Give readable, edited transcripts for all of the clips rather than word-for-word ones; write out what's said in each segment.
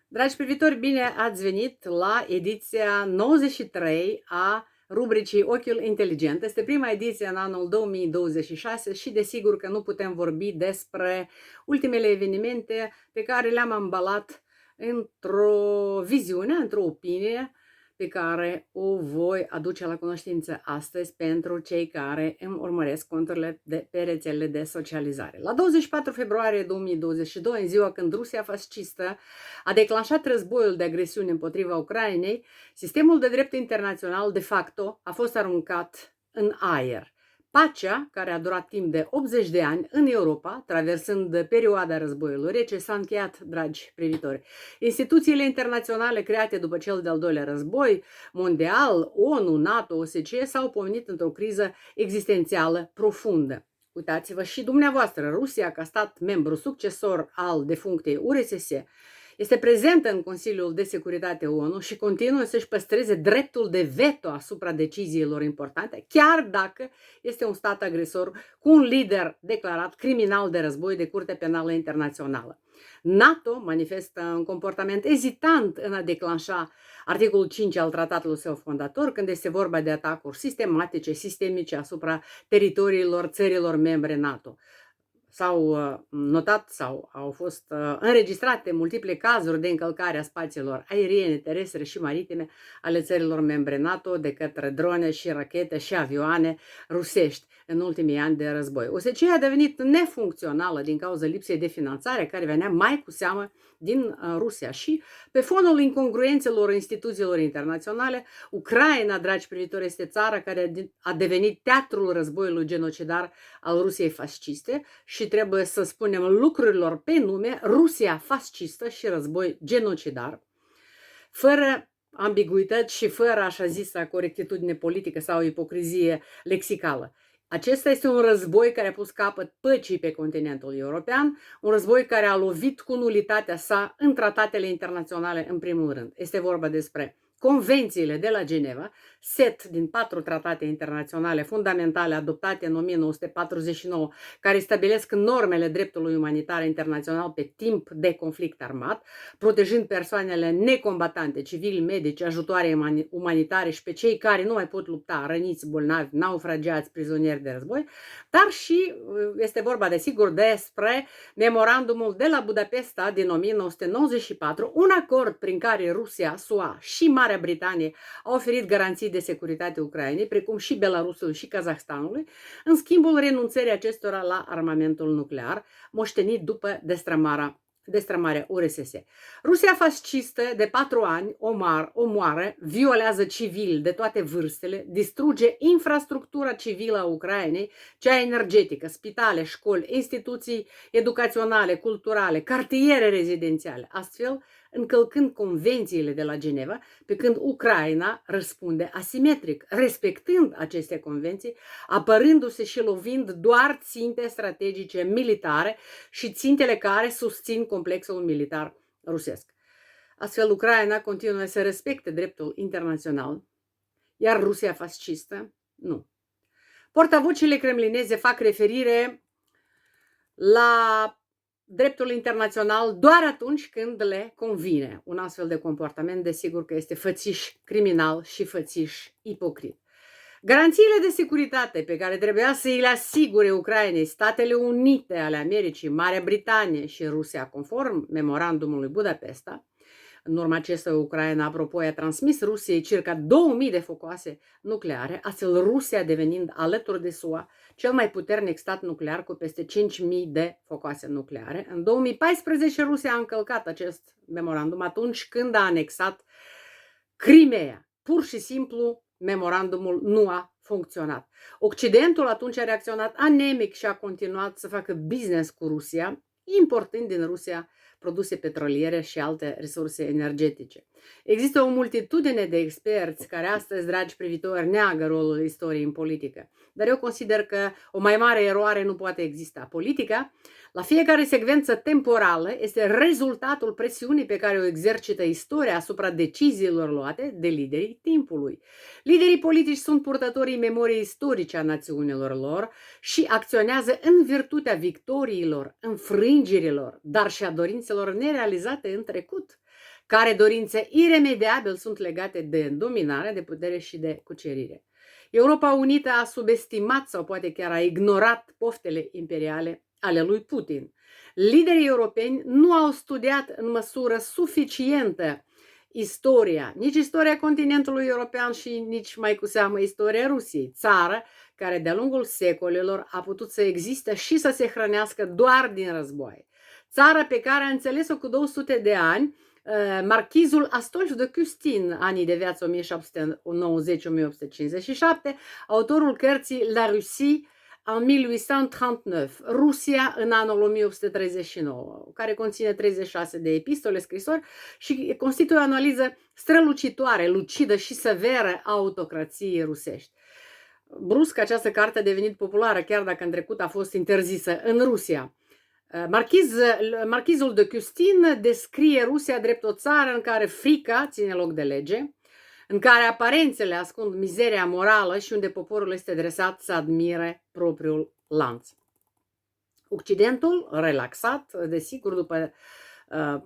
Dragi privitori, bine ați venit la ediția 93 a rubricii Ochiul Inteligent. Este prima ediție în anul 2026 și desigur că nu putem vorbi despre ultimele evenimente pe care le-am ambalat într-o viziune, într-o opinie pe care o voi aduce la cunoștință astăzi pentru cei care îmi urmăresc conturile pe rețelele de socializare. La 24 februarie 2022, în ziua când Rusia fascistă a declanșat războiul de agresiune împotriva Ucrainei, sistemul de drept internațional de facto a fost aruncat în aer. Pacea, care a durat timp de 80 de ani în Europa, traversând perioada războiului rece, s-a încheiat, dragi privitori. Instituțiile internaționale create după cel de-al doilea război mondial, ONU, NATO, OSCE, s-au pomenit într-o criză existențială profundă. Uitați-vă și dumneavoastră, Rusia, ca stat membru succesor al defunctei URSS, este prezentă în Consiliul de Securitate ONU și continuă să-și păstreze dreptul de veto asupra deciziilor importante, chiar dacă este un stat agresor cu un lider declarat criminal de război de Curtea Penală Internațională. NATO manifestă un comportament ezitant în a declanșa articolul 5 al tratatului său fondator, când este vorba de atacuri sistematice, sistemice asupra teritoriilor țărilor membre NATO. S-au notat sau au fost înregistrate multiple cazuri de încălcare a spațiilor aeriene, terestre și maritime ale țărilor membre NATO de către drone și rachete și avioane rusești în ultimii ani de război. OSCE a devenit nefuncțională din cauza lipsei de finanțare care venea mai cu seamă din Rusia și pe fonul incongruențelor instituțiilor internaționale, Ucraina, dragi privitori, este țara care a devenit teatrul războiului genocidar al Rusiei fasciste și trebuie să spunem lucrurilor pe nume, Rusia fascistă și război genocidar, fără ambiguități și fără așa zisă corectitudine politică sau ipocrizie lexicală. Acesta este un război care a pus capăt păcii pe continentul european, un război care a lovit cu nulitatea sa în tratatele internaționale în primul rând. Este vorba despre convențiile de la Geneva, set din 4 tratate internaționale fundamentale adoptate în 1949, care stabilesc normele dreptului umanitar internațional pe timp de conflict armat, protejând persoanele necombatante, civili, medici, ajutoare umanitare și pe cei care nu mai pot lupta, răniți, bolnavi, naufragiați, prizonieri de război, dar și este vorba, desigur, despre memorandumul de la Budapesta din 1994, un acord prin care Rusia, SUA și Marea Britanie au oferit garanții de securitate Ucrainei, precum și Belarusului și Kazahstanului, în schimbul renunțării acestora la armamentul nuclear, moștenit după destrămarea URSS. Rusia fascistă de 4 ani omoară, violează civili de toate vârstele, distruge infrastructura civilă a Ucrainei, cea energetică, spitale, școli, instituții educaționale, culturale, cartiere rezidențiale, astfel încălcând convențiile de la Geneva, pe când Ucraina răspunde asimetric, respectând aceste convenții, apărându-se și lovind doar ținte strategice militare și țintele care susțin complexul militar rusesc. Astfel, Ucraina continuă să respecte dreptul internațional, iar Rusia fascistă nu. Portavocile kremlineze fac referire la dreptul internațional doar atunci când le convine. Un astfel de comportament, desigur că este fățiș criminal și fățiș ipocrit. Garanțiile de securitate pe care trebuia să îi le asigure Ucrainei Statele Unite ale Americii, Marea Britanie și Rusia, conform memorandumului Budapesta, în urma acesta, Ucraina, apropo, a transmis Rusiei circa 2000 de focoase nucleare, astfel Rusia devenind alături de SUA cel mai puternic stat nuclear cu peste 5000 de focoase nucleare. În 2014 Rusia a încălcat acest memorandum atunci când a anexat Crimea. Pur și simplu, memorandumul nu a funcționat. Occidentul atunci a reacționat anemic și a continuat să facă business cu Rusia, importând din Rusia produse petroliere și alte resurse energetice. Există o multitudine de experți care astăzi, dragi privitori, neagă rolul istoriei în politică. Dar eu consider că o mai mare eroare nu poate exista. Politica, la fiecare secvență temporală, este rezultatul presiunii pe care o exercită istoria asupra deciziilor luate de liderii timpului. Liderii politici sunt purtătorii memoriei istorice a națiunilor lor și acționează în virtutea victoriilor, înfrângerilor, dar și a dorințelor nerealizate în trecut. care dorințe iremediabil sunt legate de dominare, de putere și de cucerire. Europa Unită a subestimat sau poate chiar a ignorat poftele imperiale ale lui Putin. Liderii europeni nu au studiat în măsură suficientă istoria, nici istoria continentului european și nici mai cu seamă istoria Rusiei, țară care de-a lungul secolelor a putut să existe și să se hrănească doar din războaie. Țară pe care a înțeles-o cu 200 de ani marchizul Astolf de Custine, anii de viață 1790-1857, autorul cărții La Russie în 1839, Rusia în anul 1839, care conține 36 de epistole, scrisori și constituie o analiză strălucitoare, lucidă și severă a autocrației rusești. Brusc, această carte a devenit populară, chiar dacă în trecut a fost interzisă în Rusia. Marchizul de Custine descrie Rusia drept o țară în care frica ține loc de lege, în care aparențele ascund mizeria morală și unde poporul este dresat să admire propriul lanț. Occidentul, relaxat, desigur, după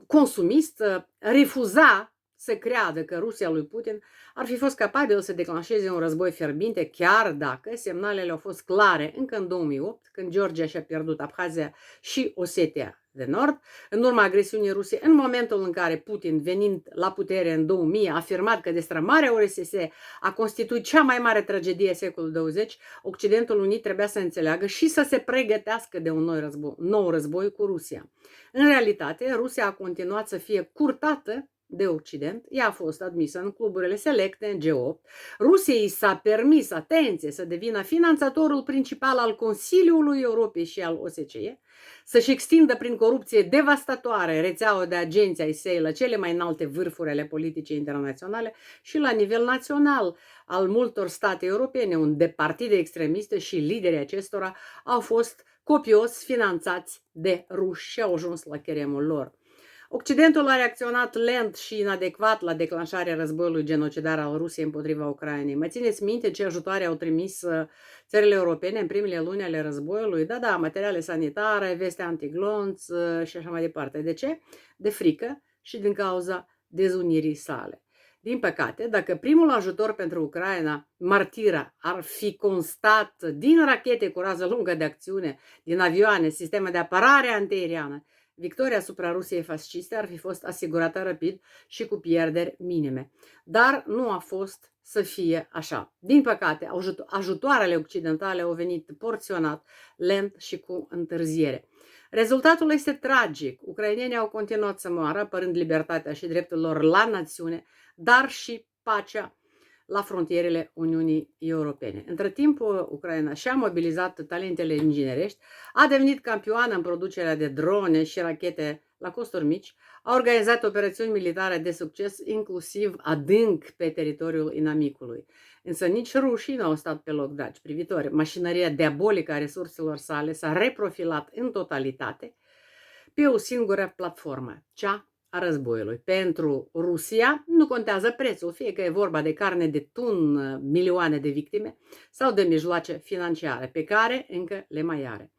consumist, refuza să creadă că Rusia lui Putin ar fi fost capabilă să declanșeze un război fierbinte, chiar dacă semnalele au fost clare încă în 2008, când Georgia și-a pierdut Abhazia și Osetia de Nord, în urma agresiunii ruse, în momentul în care Putin, venind la putere în 2000, a afirmat că destrămarea URSS a constituit cea mai mare tragedie a secolului 20, Occidentul Unit trebuia să înțeleagă și să se pregătească de un nou război cu Rusia. În realitate, Rusia a continuat să fie curtată de Occident, ea a fost admisă în cluburile selecte, în G8. Rusiei s-a permis, atenție, să devină finanțatorul principal al Consiliului Europei și al OSCE, să-și extindă prin corupție devastatoare rețeaua de agenți ai săi la cele mai înalte vârfuri ale politicii internaționale și la nivel național al multor state europene, unde partide extremiste și liderii acestora au fost copios finanțați de ruși și au ajuns la cheremul lor. Occidentul a reacționat lent și inadecvat la declanșarea războiului genocidar al Rusiei împotriva Ucrainei. Mai țineți minte ce ajutoare au trimis țările europene în primele luni ale războiului? Da, materiale sanitare, veste antiglonț și așa mai departe. De ce? De frică și din cauza dezunirii sale. Din păcate, dacă primul ajutor pentru Ucraina, martira, ar fi constat din rachete cu rază lungă de acțiune, din avioane, sisteme de apărare antiaeriană, victoria asupra Rusiei fasciste ar fi fost asigurată rapid și cu pierderi minime. Dar nu a fost să fie așa. Din păcate, ajutoarele occidentale au venit porționat, lent și cu întârziere. Rezultatul este tragic. Ucrainenii au continuat să moară, apărând libertatea și dreptul lor la națiune, dar și pacea la frontierele Uniunii Europene. Între timp, Ucraina și-a mobilizat talentele inginerești, a devenit campioană în producerea de drone și rachete la costuri mici, a organizat operațiuni militare de succes, inclusiv adânc pe teritoriul inamicului. Însă nici rușii nu au stat pe loc, dragi privitori. Mașinăria diabolică a resurselor sale s-a reprofilat în totalitate pe o singură platformă, cea a războiului. Pentru Rusia nu contează prețul, fie că e vorba de carne de tun, milioane de victime sau de mijloace financiare pe care încă le mai are.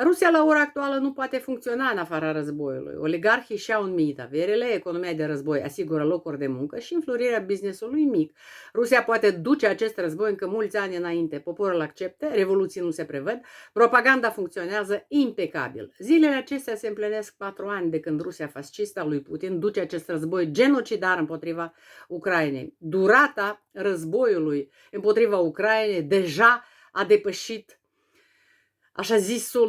Rusia la ora actuală nu poate funcționa în afara războiului. Oligarhii și-au înmit averile, economia de război asigură locuri de muncă și înflorirea business-ului mic. Rusia poate duce acest război încă mulți ani înainte. Poporul acceptă, revoluții nu se prevăd, propaganda funcționează impecabil. Zilele acestea se împlinesc 4 ani de când Rusia fascistă a lui Putin duce acest război genocidar împotriva Ucrainei. Durata războiului împotriva Ucrainei deja a depășit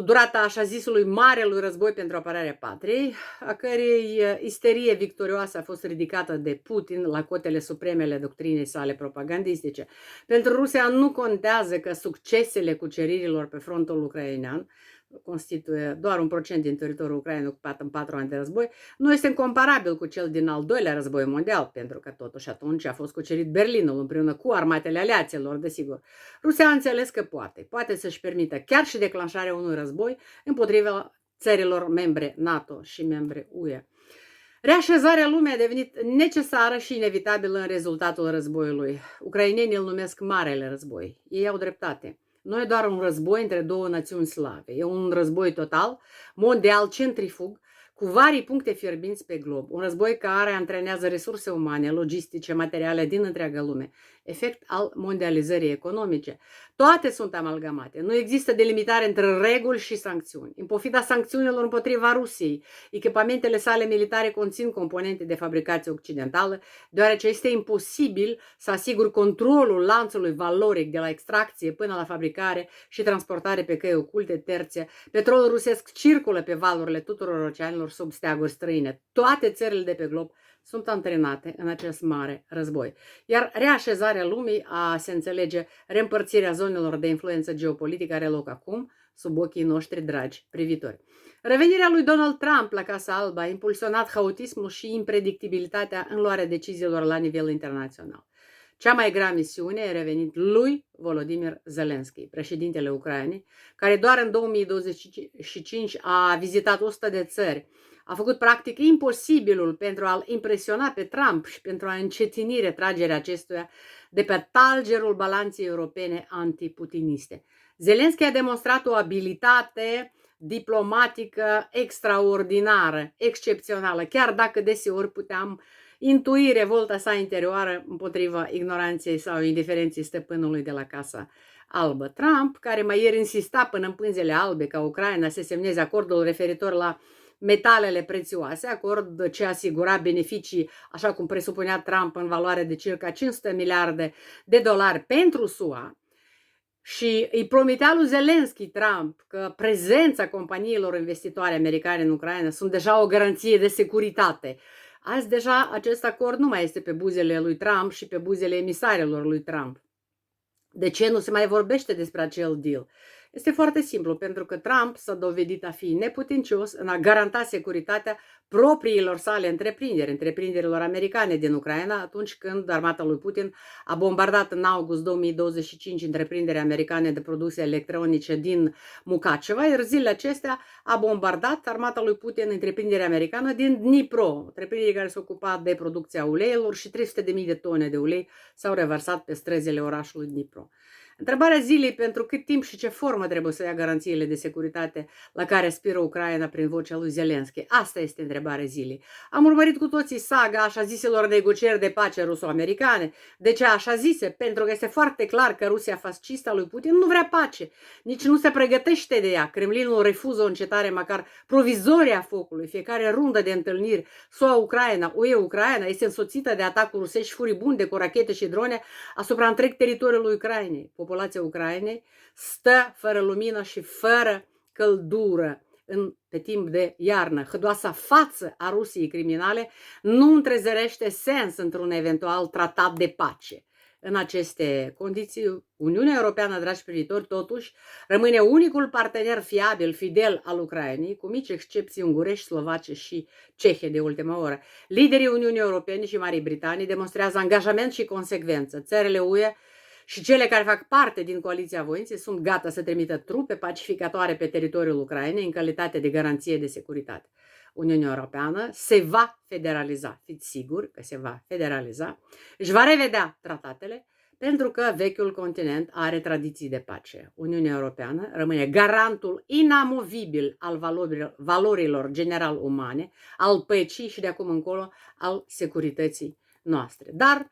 durata așa zisului marelui război pentru apărarea patriei, a cărei isterie victorioasă a fost ridicată de Putin la cotele supreme ale doctrinei sale propagandistice. Pentru Rusia nu contează că succesele cuceririlor pe frontul ucrainean constituie doar 1% din teritoriul Ucrainei ocupat în 4 ani de război, nu este incomparabil cu cel din al doilea război mondial, pentru că totuși atunci a fost cucerit Berlinul împreună cu armatele aliaților, desigur. Rusia a înțeles că poate să-și permită chiar și declanșarea unui război împotriva țărilor membre NATO și membre UE. Reașezarea lumii a devenit necesară și inevitabilă în rezultatul războiului. Ucrainenii îl numesc Marele Război. Ei au dreptate. Nu e doar un război între două națiuni slave, e un război total, mondial, centrifug, cu vari puncte fierbinți pe glob, un război care antrenează resurse umane, logistice, materiale din întreaga lume, efect al mondializării economice. Toate sunt amalgamate. Nu există delimitare între reguli și sancțiuni. În pofida sancțiunilor împotriva Rusiei, echipamentele sale militare conțin componente de fabricație occidentală, deoarece este imposibil să asiguri controlul lanțului valoric de la extracție până la fabricare și transportare pe căi oculte terțe. Petrolul rusesc circulă pe valurile tuturor oceanelor sub steaguri străine. Toate țările de pe glob sunt antrenate în acest mare război. Iar reașezarea lumii, a se înțelege reîmpărțirea zonelor de influență geopolitică, are loc acum, sub ochii noștri dragi privitori. Revenirea lui Donald Trump la Casa Albă a impulsionat haotismul și impredictibilitatea în luarea deciziilor la nivel internațional. Cea mai grea misiune a revenit lui Volodymyr Zelensky, președintele Ucrainei, care doar în 2025 a vizitat 100 de țări. A făcut practic imposibilul pentru a-l impresiona pe Trump și pentru a încetini retragerea acestuia de pe talgerul balanței europene antiputiniste. Zelensky a demonstrat o abilitate diplomatică extraordinară, excepțională, chiar dacă deseori puteam intui revolta sa interioară împotriva ignoranței sau indiferenței stăpânului de la Casa Albă. Trump, care mai ieri insista până în pânzele albe ca Ucraina să semneze acordul referitor la metalele prețioase, acord ce asigura beneficii, așa cum presupunea Trump, în valoare de circa 500 miliarde de dolari pentru SUA, și îi promitea lui Zelensky Trump că prezența companiilor investitoare americane în Ucraina sunt deja o garanție de securitate. Azi deja acest acord nu mai este pe buzele lui Trump și pe buzele emisarilor lui Trump. De ce nu se mai vorbește despre acel deal? Este foarte simplu, pentru că Trump s-a dovedit a fi neputincios în a garanta securitatea propriilor sale întreprinderilor americane din Ucraina, atunci când armata lui Putin a bombardat în august 2025 întreprinderi americane de produse electronice din Mukacheva, iar zilele acestea a bombardat armata lui Putin întreprinderea americană din Dnipro, întreprindere care se ocupa de producția uleiilor, și 300.000 de tone de ulei s-au revărsat pe străzile orașului Dnipro. Întrebarea zilei: pentru cât timp și ce formă trebuie să ia garanțiile de securitate la care aspiră Ucraina prin vocea lui Zelensky? Asta este întrebarea zilei. Am urmărit cu toții saga așa ziselor negocieri de pace ruso-americane. De ce așa zise? Pentru că este foarte clar că Rusia fascistă a lui Putin nu vrea pace, nici nu se pregătește de ea. Kremlinul refuză o încetare măcar provizorie a focului. Fiecare rundă de întâlniri SUA-Ucraina, UE-Ucraina este însoțită de atacuri rusești furibunde cu rachete și drone asupra întreg teritoriului Ucrainei. Populația Ucrainei stă fără lumină și fără căldură pe timp de iarnă. Hădoasa față a Rusiei criminale nu întrezărește sens într-un eventual tratat de pace. În aceste condiții, Uniunea Europeană, dragi privitori, totuși rămâne unicul partener fiabil, fidel al Ucrainei, cu mici excepții ungurești, slovace și cehe de ultima oră. Liderii Uniunii Europene și Marii Britanii demonstrează angajament și consecvență. Țările UE și cele care fac parte din coaliția voinței sunt gata să trimită trupe pacificatoare pe teritoriul Ucrainei în calitate de garanție de securitate. Uniunea Europeană se va federaliza, fiți siguri că se va federaliza, își va revedea tratatele, pentru că vechiul continent are tradiții de pace. Uniunea Europeană rămâne garantul inamovibil al valorilor general umane, al păcii și de acum încolo al securității noastre. Dar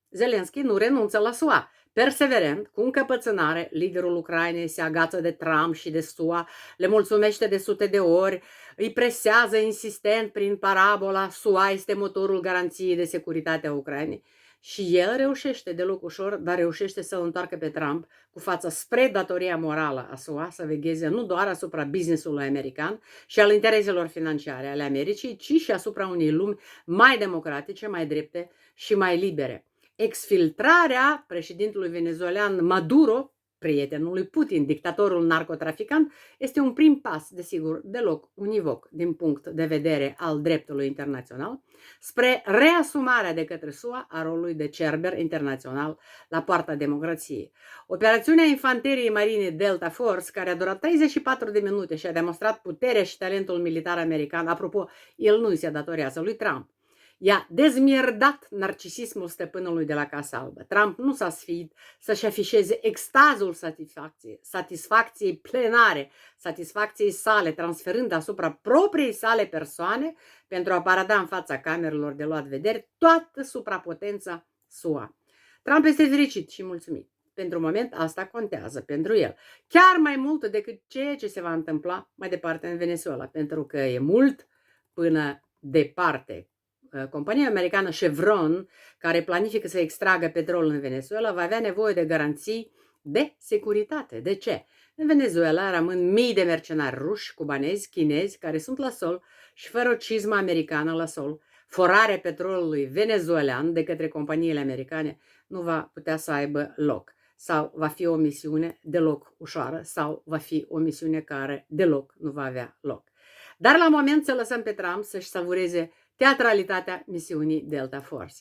Zelensky nu renunță la SUA. Perseverent, cu încăpățânare, liderul Ucrainei se agață de Trump și de SUA, le mulțumește de sute de ori, îi presează insistent prin parabola SUA este motorul garanției de securitate a Ucrainei. Și el reușește deloc ușor, dar reușește să-l întoarcă pe Trump cu fața spre datoria morală a SUA să vegheze nu doar asupra business-ului american și al intereselor financiare ale Americii, ci și asupra unei lumi mai democratice, mai drepte și mai libere. Exfiltrarea președintelui venezuelan Maduro, prietenul lui Putin, dictatorul narcotraficant, este un prim pas, desigur, deloc univoc din punct de vedere al dreptului internațional, spre reasumarea de către SUA a rolului de cerber internațional la poarta democrației. Operațiunea infanteriei marine Delta Force, care a durat 34 de minute și a demonstrat puterea și talentul militar american, apropo, el nu se datorează lui Trump, I-a dezmierdat narcisismul stăpânului de la Casa Albă. Trump nu s-a sfiit să-și afișeze extazul satisfacției plenare, satisfacției sale, transferând asupra propriei sale persoane pentru a parada în fața camerelor de luat vederi toată suprapotența SUA. Trump este fericit și mulțumit. Pentru moment asta contează pentru el. Chiar mai mult decât ceea ce se va întâmpla mai departe în Venezuela, pentru că e mult până departe. Compania americană Chevron, care planifică să extragă petrol în Venezuela, va avea nevoie de garanții de securitate. De ce? În Venezuela rămân mii de mercenari ruși, cubanezi, chinezi, care sunt la sol și fără o cizmă americană la sol. Forarea petrolului venezuelan de către companiile americane nu va putea să aibă loc. Sau va fi o misiune deloc ușoară, sau va fi o misiune care deloc nu va avea loc. Dar la moment să lăsăm pe Trump să-și savureze teatralitatea misiunii Delta Force.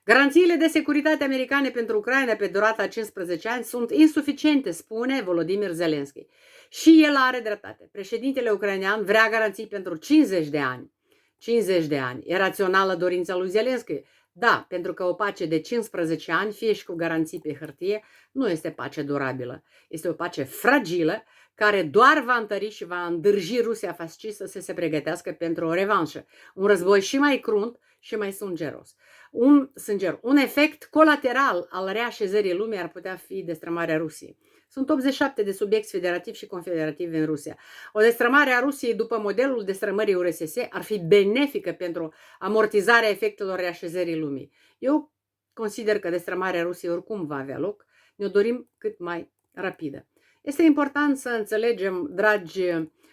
Garanțiile de securitate americane pentru Ucraina pe durata 15 ani sunt insuficiente, spune Volodymyr Zelensky. Și el are dreptate. Președintele ucrainean vrea garanții pentru 50 de ani. 50 de ani. E rațională dorința lui Zelensky? Da, pentru că o pace de 15 ani, fie și cu garanții pe hârtie, nu este pace durabilă. Este o pace fragilă, care doar va întări și va îndârji Rusia fascistă să se pregătească pentru o revanșă. Un război și mai crunt și mai sângeros. Un efect colateral al reașezării lumii ar putea fi destrămarea Rusiei. Sunt 87 de subiecti federativi și confederativi în Rusia. O destrămare a Rusiei după modelul destrămării URSS ar fi benefică pentru amortizarea efectelor reașezării lumii. Eu consider că destrămarea Rusiei oricum va avea loc. Ne-o dorim cât mai rapidă. Este important să înțelegem, dragi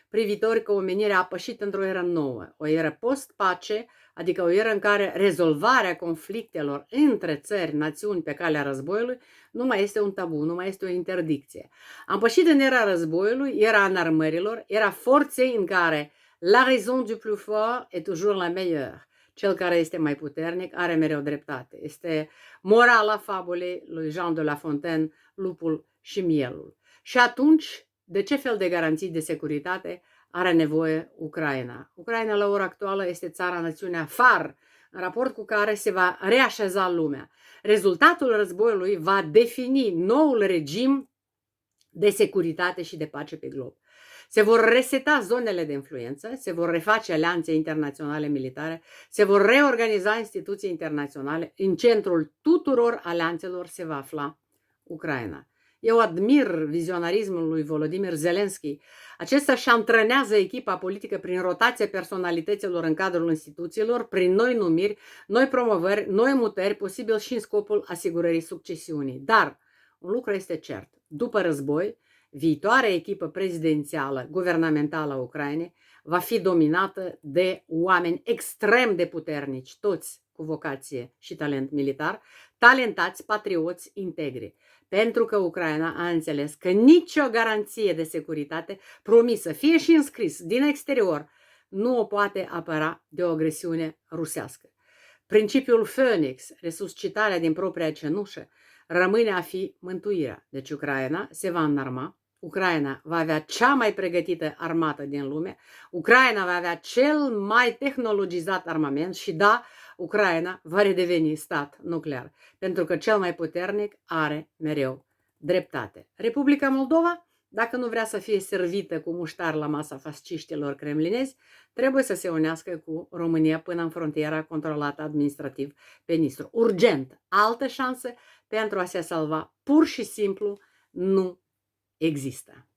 privitori, că omenirea a pășit într-o eră nouă, o eră post-pace, adică o eră în care rezolvarea conflictelor între țări, națiuni pe calea războiului nu mai este un tabu, nu mai este o interdicție. Am pășit în era războiului, era înarmărilor, era forței în care la raison du plus fort est toujours la meilleure. Cel care este mai puternic are mereu dreptate. Este morala fabulei lui Jean de La Fontaine, Lupul și mielul. Și atunci, de ce fel de garanții de securitate are nevoie Ucraina? Ucraina la ora actuală este țara-națiunea far, în raport cu care se va reașeza lumea. Rezultatul războiului va defini noul regim de securitate și de pace pe glob. Se vor reseta zonele de influență, se vor reface alianțe internaționale militare, se vor reorganiza instituții internaționale. În centrul tuturor alianțelor se va afla Ucraina. Eu admir vizionarismul lui Volodymyr Zelensky. Acesta își antrenează echipa politică prin rotația personalităților în cadrul instituțiilor, prin noi numiri, noi promovări, noi mutări, posibil și în scopul asigurării succesiunii. Dar un lucru este cert. După război, viitoarea echipă prezidențială, guvernamentală a Ucrainei va fi dominată de oameni extrem de puternici, toți cu vocație și talent militar, talentați, patrioți, integri. Pentru că Ucraina a înțeles că nicio garanție de securitate promisă, fie și înscris din exterior, nu o poate apăra de o agresiune rusească. Principiul Phoenix, resuscitarea din propria cenușă, rămâne a fi mântuirea. Deci Ucraina se va înarma, Ucraina va avea cea mai pregătită armată din lume, Ucraina va avea cel mai tehnologizat armament și da, Ucraina va redeveni stat nuclear, pentru că cel mai puternic are mereu dreptate. Republica Moldova, dacă nu vrea să fie servită cu muștar la masa fasciștilor kremlinezi, trebuie să se unească cu România până în frontiera controlată administrativ pe Nistru. Urgent, altă șansă pentru a se salva pur și simplu nu există.